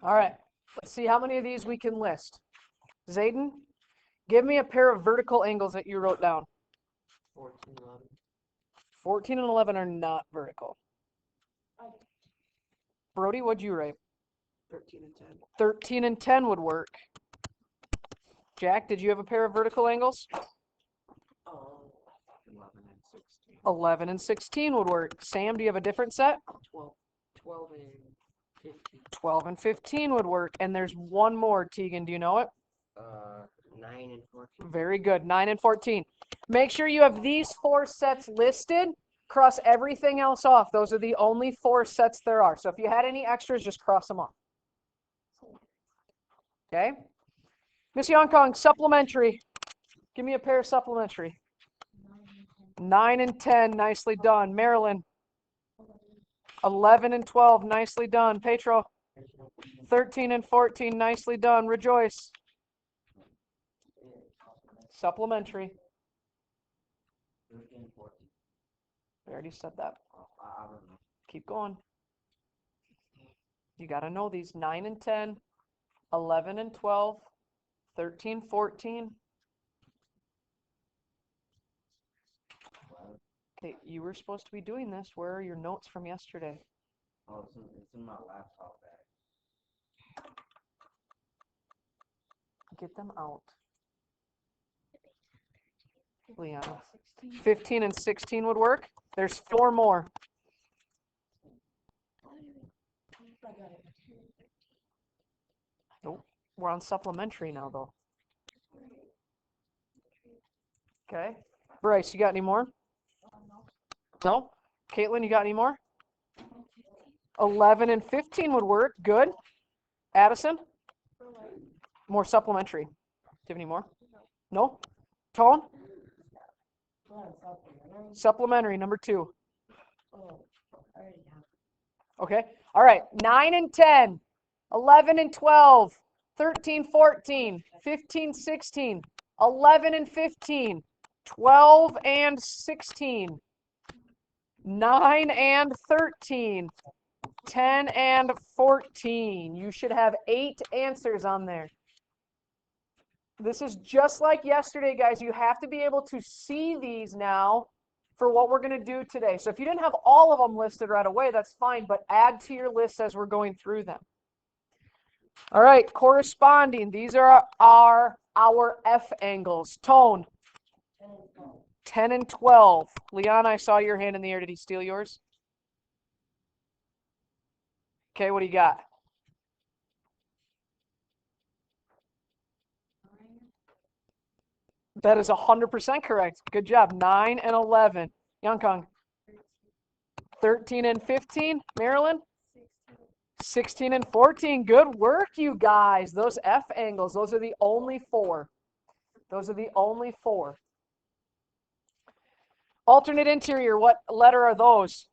All right, let's see how many of these we can list. Zayden, give me a pair of vertical angles that you wrote down. 14, 11. 14 and 11 are not vertical. Brody, what'd you write? 13 and 10. 13 and 10 would work. Jack, did you have a pair of vertical angles? 11 and 16. 11 and 16 would work. Sam, do you have a different set? 12 and 15. 12 and 15 would work. And there's one more, Tegan. Do you know it? 9 and 14. Very good. 9 and 14. Make sure you have these 4 sets listed. Cross everything else off. Those are the only 4 sets there are. So if you had any extras, just cross them off. Okay? Miss Yonkong, supplementary. Give me a pair of supplementary. 9 and 10, nicely done. Marilyn, 11 and 12, nicely done. Petro, 13 and 14, nicely done. Rejoice, supplementary. 13 and 14. I already said that. I don't know. Keep going. You got to know these. 9 and 10, 11 and 12, 13, 14. Okay, you were supposed to be doing this. Where are your notes from yesterday? Oh, it's in my laptop bag. Get them out. Leon. 15 and 16 would work. There's 4 more. Nope. We're on supplementary now, though. Okay. Bryce, you got any more? No? Caitlin, you got any more? 11 and 15 would work. Good. Addison? More supplementary. Do you have any more? No? Tone? Supplementary, number 2. Okay. All right. 9 and 10, 11 and 12, 13, 14, 15, 16, 11 and 15, 12 and 16, 9 and 13, 10 and 14. You should have 8 answers on there. This is just like yesterday, guys. You have to be able to see these now for what we're going to do today. So if you didn't have all of them listed right away, that's fine, but add to your list as we're going through them. All right, corresponding. These are our F angles. Tone. 10 and 12. Leon, I saw your hand in the air. Did he steal yours? Okay, what do you got? That is 100% correct. Good job. 9 and 11. Youngkong. 13 and 15. Marilyn. 16 and 14. Good work, you guys. Those F angles, those are the only 4. Those are the only 4. Alternate interior, what letter are those?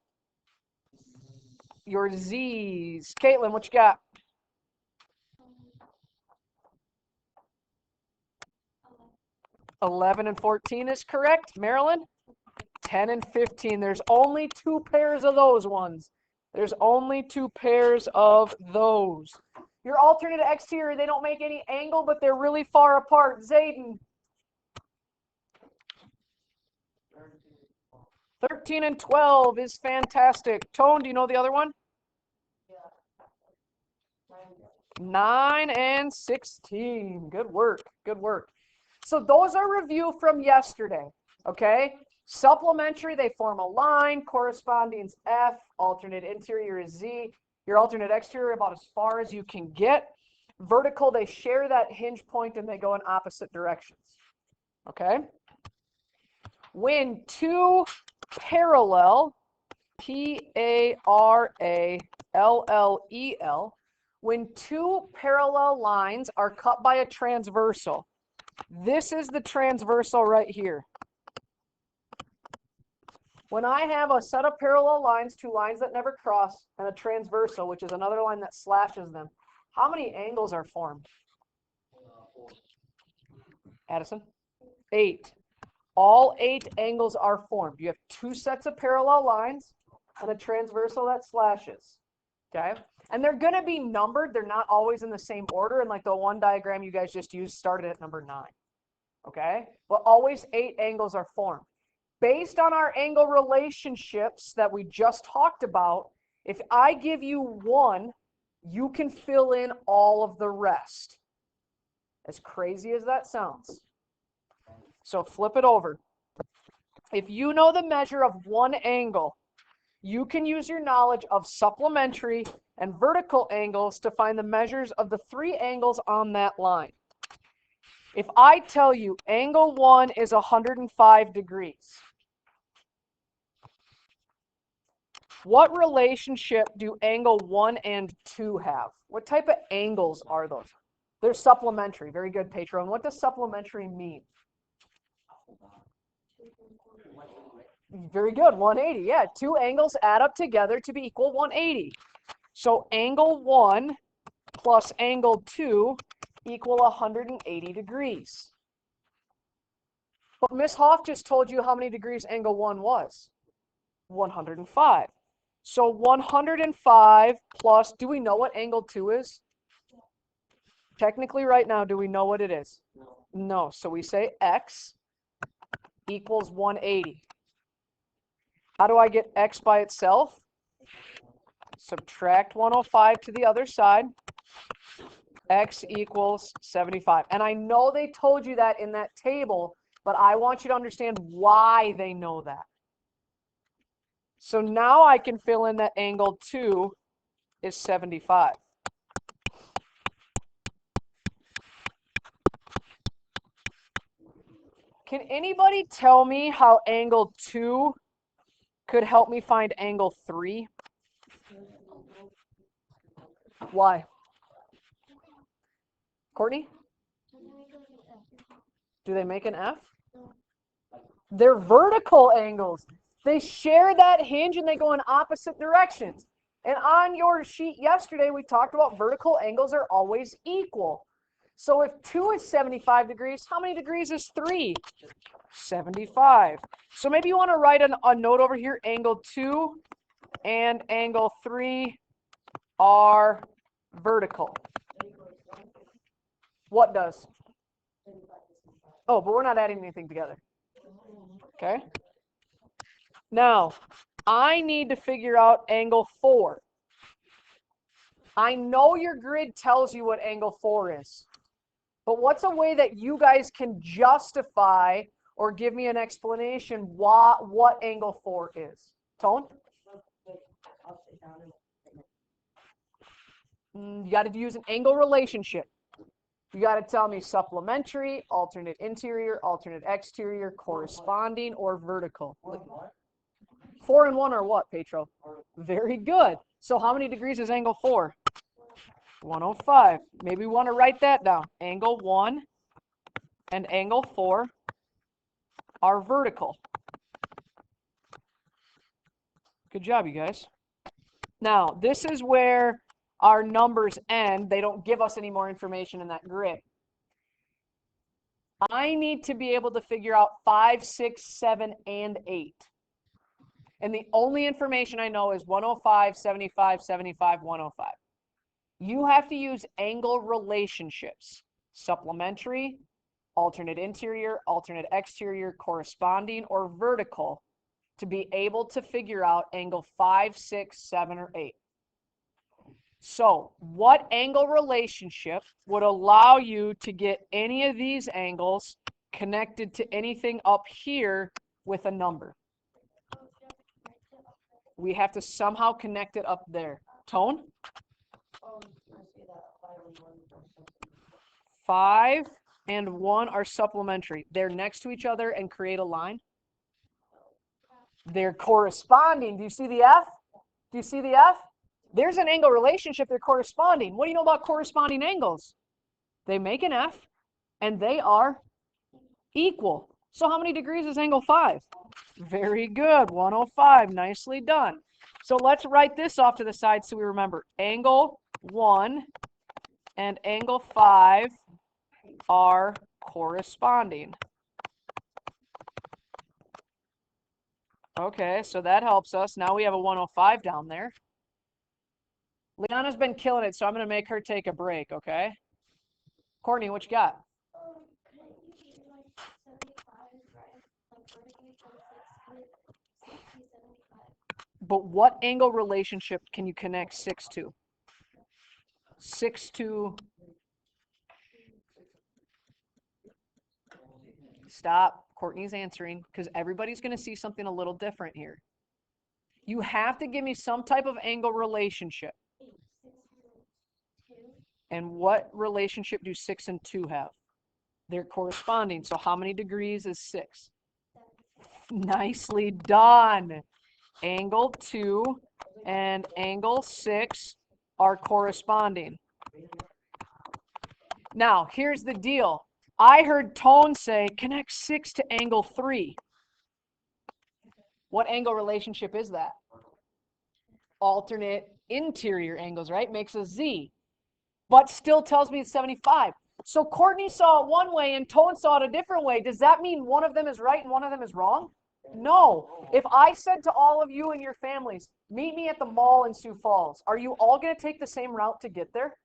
Your Z's. Caitlin, what you got? 11 and 14 is correct. Marilyn? 10 and 15. There's only 2 pairs of those ones. There's only 2 pairs of those. Your alternate exterior, they don't make any angle, but they're really far apart. Zayden. 13 and 12 is fantastic. Tone, do you know the other one? 9 and 16. Good work. Good work. So those are review from yesterday. Okay? Supplementary, they form a line. Corresponding is F. Alternate interior is Z. Your alternate exterior about as far as you can get. Vertical, they share that hinge point and they go in opposite directions. Okay? When 2 parallel, P-A-R-A-L-L-E-L, when 2 parallel lines are cut by a transversal, this is the transversal right here. When I have a set of parallel lines, 2 lines that never cross, and a transversal, which is another line that slashes them, how many angles are formed? 4. Addison? 8. All 8 angles are formed. You have 2 sets of parallel lines and a transversal that slashes. Okay? And they're going to be numbered. They're not always in the same order. And like the one diagram you guys just used started at number 9. Okay? But always 8 angles are formed. Based on our angle relationships that we just talked about, if I give you 1, you can fill in all of the rest. As crazy as that sounds. So flip it over. If you know the measure of 1 angle, you can use your knowledge of supplementary and vertical angles to find the measures of the 3 angles on that line. If I tell you angle 1 is 105 degrees, what relationship do angle 1 and 2 have? What type of angles are those? They're supplementary. Very good, Patron. What does supplementary mean? Very good, 180. Yeah, 2 angles add up together to be equal 180. So angle 1 plus angle 2 equal 180 degrees. But Miss Hoff just told you how many degrees angle 1 was. 105. So 105 plus, do we know what angle 2 is? Technically right now, do we know what it is? No. So we say x equals 180. How do I get x by itself? Subtract 105 to the other side. X equals 75. And I know they told you that in that table, but I want you to understand why they know that. So now I can fill in that angle 2 is 75. Can anybody tell me how angle 2 could help me find angle 3? Why? Courtney? Do they make an F? They're vertical angles. They share that hinge and they go in opposite directions. And on your sheet yesterday, we talked about vertical angles are always equal. So if 2 is 75 degrees, how many degrees is 3? 75. So maybe you want to write a note over here, angle 2 and angle 3 are vertical. What does? Oh, but we're not adding anything together. Okay. Now, I need to figure out angle 4. I know your grid tells you what angle 4 is. But what's a way that you guys can justify or give me an explanation what angle 4 is? Tone? You got to use an angle relationship. You got to tell me supplementary, alternate interior, alternate exterior, corresponding, or vertical. 4 and 1 are what, Petro? Very good. So how many degrees is angle 4? 105. Maybe we want to write that down. Angle 1 and angle 4 are vertical. Good job, you guys. Now, this is where our numbers end. They don't give us any more information in that grid. I need to be able to figure out 5, 6, 7, and 8. And the only information I know is 105, 75, 75, 105. You have to use angle relationships. Supplementary, alternate interior, alternate exterior, corresponding, or vertical to be able to figure out angle 5, 6, 7, or 8. So what angle relationship would allow you to get any of these angles connected to anything up here with a number? We have to somehow connect it up there. Tone? 5 and 1 are supplementary. They're next to each other and create a line. They're corresponding. Do you see the F? Do you see the F? There's an angle relationship. They're corresponding. What do you know about corresponding angles? They make an F, and they are equal. So how many degrees is angle 5? Very good. 105. Nicely done. So let's write this off to the side so we remember. Angle 1 and angle 5 are corresponding. Okay, so that helps us. Now we have a 105 down there. Liana's been killing it, so I'm going to make her take a break, okay? Courtney, what you got? But what angle relationship can you connect 6 to? 6 to... Stop. Courtney's answering because everybody's going to see something a little different here. You have to give me some type of angle relationship. And what relationship do 6 and 2 have? They're corresponding. So how many degrees is 6? Nicely done. Angle 2 and angle 6 are corresponding. Now, here's the deal. I heard Tone say, connect 6 to angle 3. What angle relationship is that? Alternate interior angles, right? Makes a Z. But still tells me it's 75. So Courtney saw it one way and Tone saw it a different way. Does that mean one of them is right and one of them is wrong? No. If I said to all of you and your families, meet me at the mall in Sioux Falls, are you all going to take the same route to get there?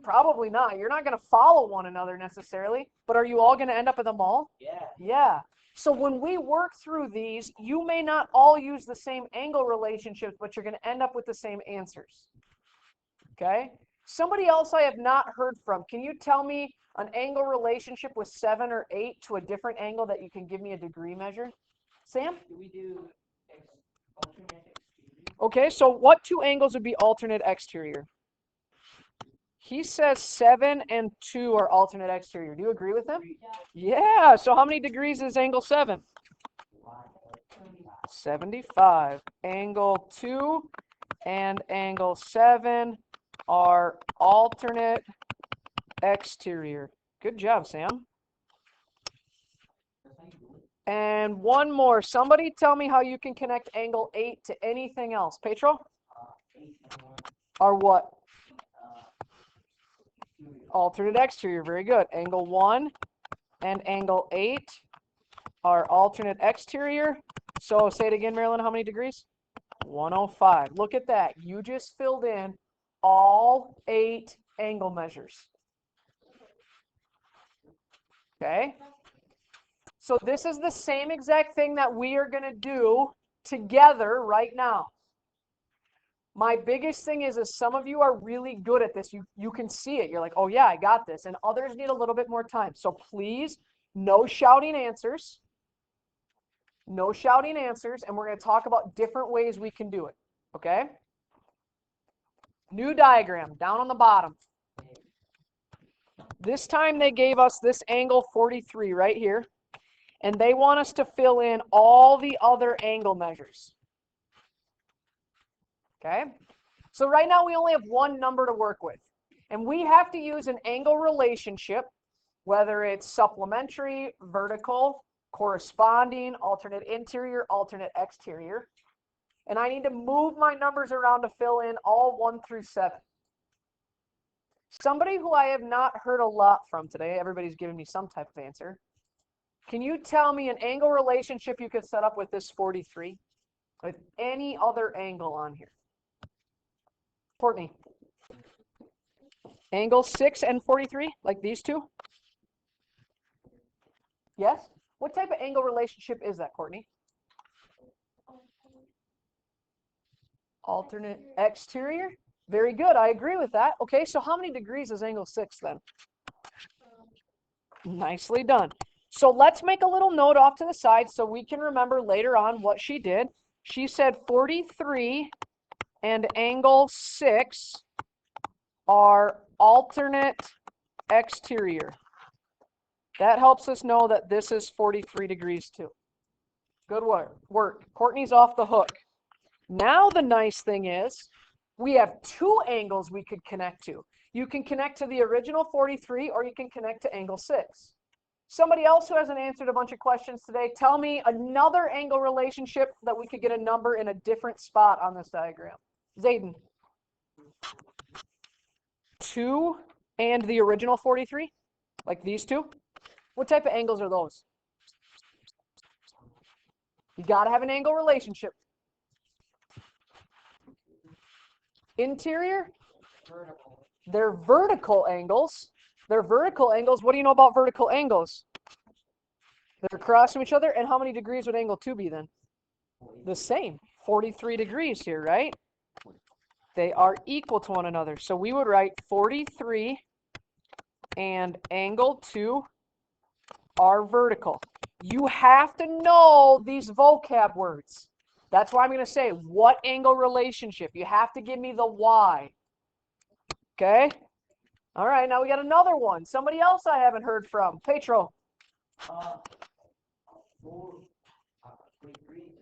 Probably not. You're not going to follow one another necessarily, but are you all going to end up at the mall? Yeah. So when we work through these, you may not all use the same angle relationships, but you're going to end up with the same answers. Okay? Somebody else I have not heard from, can you tell me an angle relationship with 7 or 8 to a different angle that you can give me a degree measure? Sam? Do we do alternate exterior? Okay, so what 2 angles would be alternate exterior? He says 7 and 2 are alternate exterior. Do you agree with him? Yeah, so how many degrees is angle 7? 75. Angle 2 and angle 7 are alternate exterior. Good job, Sam. And one more. Somebody tell me how you can connect angle 8 to anything else. Petro? 8 and 1. Or what? Exterior. Alternate exterior. Very good. Angle 1 and angle 8 are alternate exterior. So say it again, Marilyn. How many degrees? 105. Look at that. You just filled in all 8 angle measures. Okay? So this is the same exact thing that we are going to do together right now. My biggest thing is some of you are really good at this. You can see it. You're like, oh yeah, I got this. And others need a little bit more time. So please, no shouting answers. No shouting answers. And we're going to talk about different ways we can do it. Okay? New diagram down on the bottom. This time they gave us this angle 43 right here. And they want us to fill in all the other angle measures. Okay? So right now we only have one number to work with. And we have to use an angle relationship, whether it's supplementary, vertical, corresponding, alternate interior, alternate exterior. And I need to move my numbers around to fill in all 1 through 7. Somebody who I have not heard a lot from today, everybody's giving me some type of answer. Can you tell me an angle relationship you could set up with this 43? With any other angle on here? Courtney. Angle 6 and 43, like these two? Yes? What type of angle relationship is that, Courtney? Alternate exterior? Very good, I agree with that. Okay, so how many degrees is angle 6 then? Nicely done. So let's make a little note off to the side so we can remember later on what she did. She said 43 and angle 6 are alternate exterior. That helps us know that this is 43 degrees too. Good work. Courtney's off the hook. Now the nice thing is we have 2 angles we could connect to. You can connect to the original 43 or you can connect to angle 6. Somebody else who hasn't answered a bunch of questions today, tell me another angle relationship that we could get a number in a different spot on this diagram. Zayden. 2 and the original 43? Like these two? What type of angles are those? You got to have an angle relationship. Interior? Vertical. They're vertical angles. They're vertical angles. What do you know about vertical angles? They're across from each other. And how many degrees would angle 2 be then? The same. 43 degrees here, right? They are equal to one another. So we would write 43 and angle 2 are vertical. You have to know these vocab words. That's why I'm going to say what angle relationship. You have to give me the Y. Okay? All right, now we got another one. Somebody else I haven't heard from. Petro. 43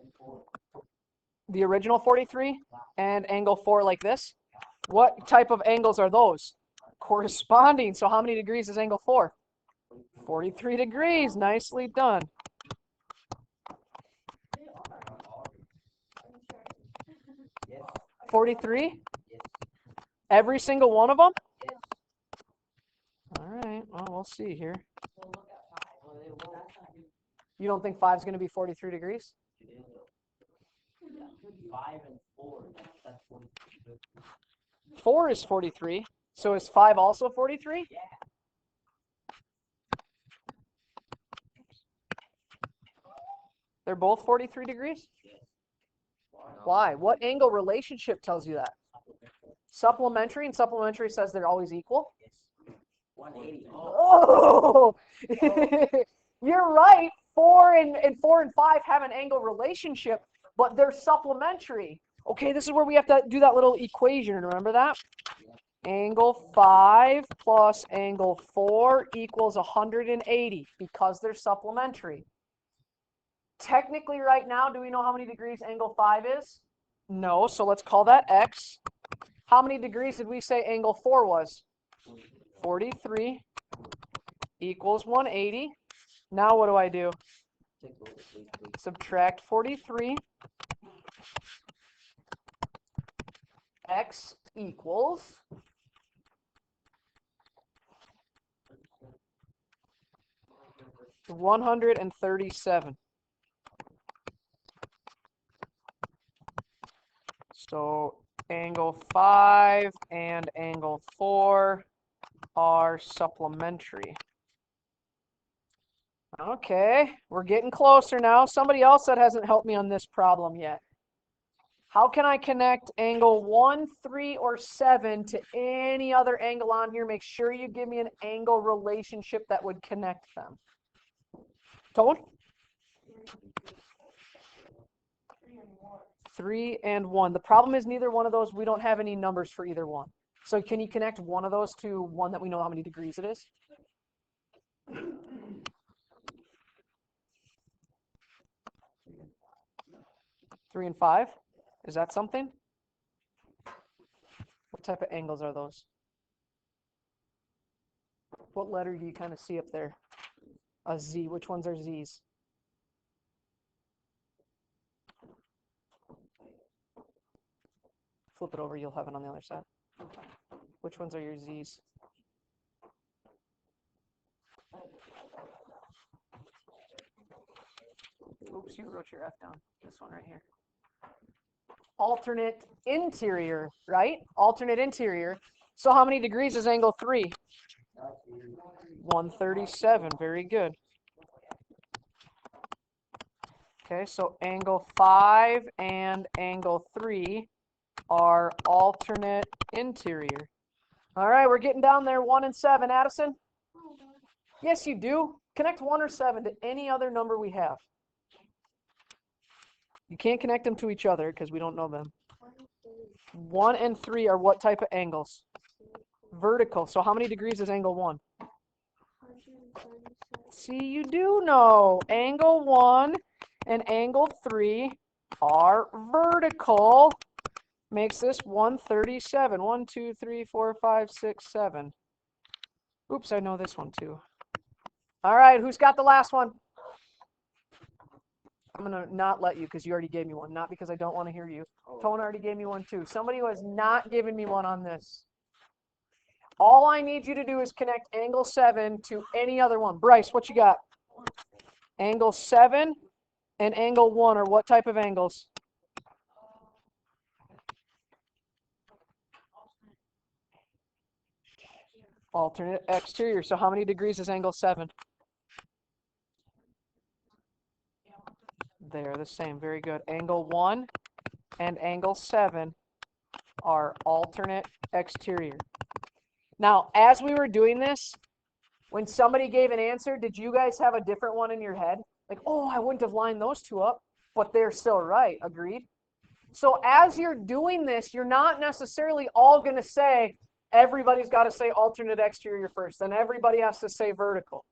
and 4. The original 43 and angle 4 like this. What type of angles are those? Corresponding. So how many degrees is angle 4? 43 degrees. Nicely done. 43? Every single one of them? All right. Well, we'll see here. You don't think 5 is going to be 43 degrees? 5 and 4. That's 43. 4 is 43. So is 5 also 43? Yeah. They're both 43 degrees? Why? What angle relationship tells you that? Supplementary, and supplementary says they're always equal? 180. Oh! You're right. 4 and 5 have an angle relationship, but they're supplementary. Okay, this is where we have to do that little equation. Remember that? Angle 5 plus angle 4 equals 180 because they're supplementary. Technically right now, do we know how many degrees angle 5 is? No, so let's call that X. How many degrees did we say angle 4 was? 43 equals 180. Now what do I do? Subtract 43. X equals 137. So angle 5 and angle 4 are supplementary. Okay, we're getting closer now. Somebody else that hasn't helped me on this problem yet. How can I connect angle 1, 3, or 7 to any other angle on here? Make sure you give me an angle relationship that would connect them. Tone? 3 and 1. The problem is neither one of those, we don't have any numbers for either one. So can you connect one of those to one that we know how many degrees it is? 3 and 5? Is that something? What type of angles are those? What letter do you kind of see up there? A Z. Which ones are Z's? Flip it over, you'll have it on the other side. Which ones are your Z's? Oops, you wrote your F down. This one right here. Alternate interior, right? Alternate interior. So how many degrees is angle 3? 137. Very good. Okay, so angle 5 and angle 3 are alternate interior. All right, we're getting down there. 1 and 7. Addison? Yes, you do. Connect 1 or 7 to any other number we have. You can't connect them to each other because we don't know them. 1 and 3 are what type of angles? Vertical. So how many degrees is angle 1? See, you do know. Angle 1 and angle 3 are vertical. Makes this 137. 1, 2, 3, 4, 5, 6, 7. Oops, I know this one too. All right, who's got the last one? I'm going to not let you because you already gave me one, not because I don't want to hear you. Tone already gave me one too. Somebody who has not given me one on this. All I need you to do is connect angle 7 to any other one. Bryce, what you got? Angle 7 and angle 1 are what type of angles? Alternate exterior. So how many degrees is angle 7? They're the same. Very good. Angle 1 and angle 7 are alternate exterior. Now, as we were doing this, when somebody gave an answer, did you guys have a different one in your head? Like, oh, I wouldn't have lined those two up, but they're still right. Agreed? So as you're doing this, you're not necessarily all going to say, everybody's got to say alternate exterior first, then everybody has to say vertical.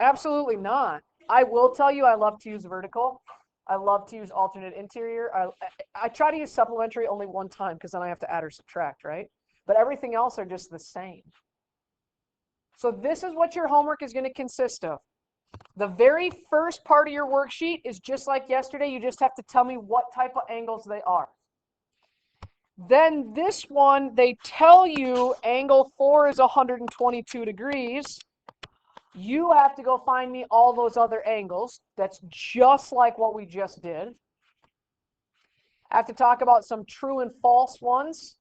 Absolutely not. I will tell you I love to use vertical. I love to use alternate interior. I try to use supplementary only one time because then I have to add or subtract, right? But everything else are just the same. So this is what your homework is going to consist of. The very first part of your worksheet is just like yesterday. You just have to tell me what type of angles they are. Then this one, they tell you angle 4 is 122 degrees. You have to go find me all those other angles. That's just like what we just did. I have to talk about some true and false ones.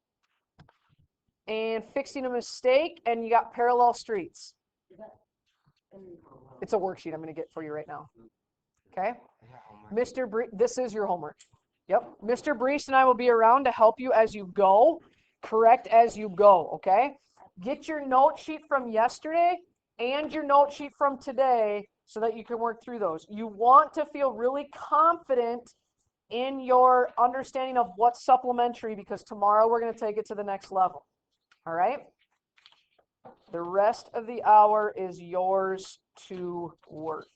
And fixing a mistake, and you got parallel streets. It's a worksheet I'm going to get for you right now. Okay? Mr. This is your homework. Yep. Mr. Brees and I will be around to help you as you go. Correct as you go, okay? Get your note sheet from yesterday and your note sheet from today so that you can work through those. You want to feel really confident in your understanding of what's supplementary because tomorrow we're going to take it to the next level. All right? The rest of the hour is yours to work.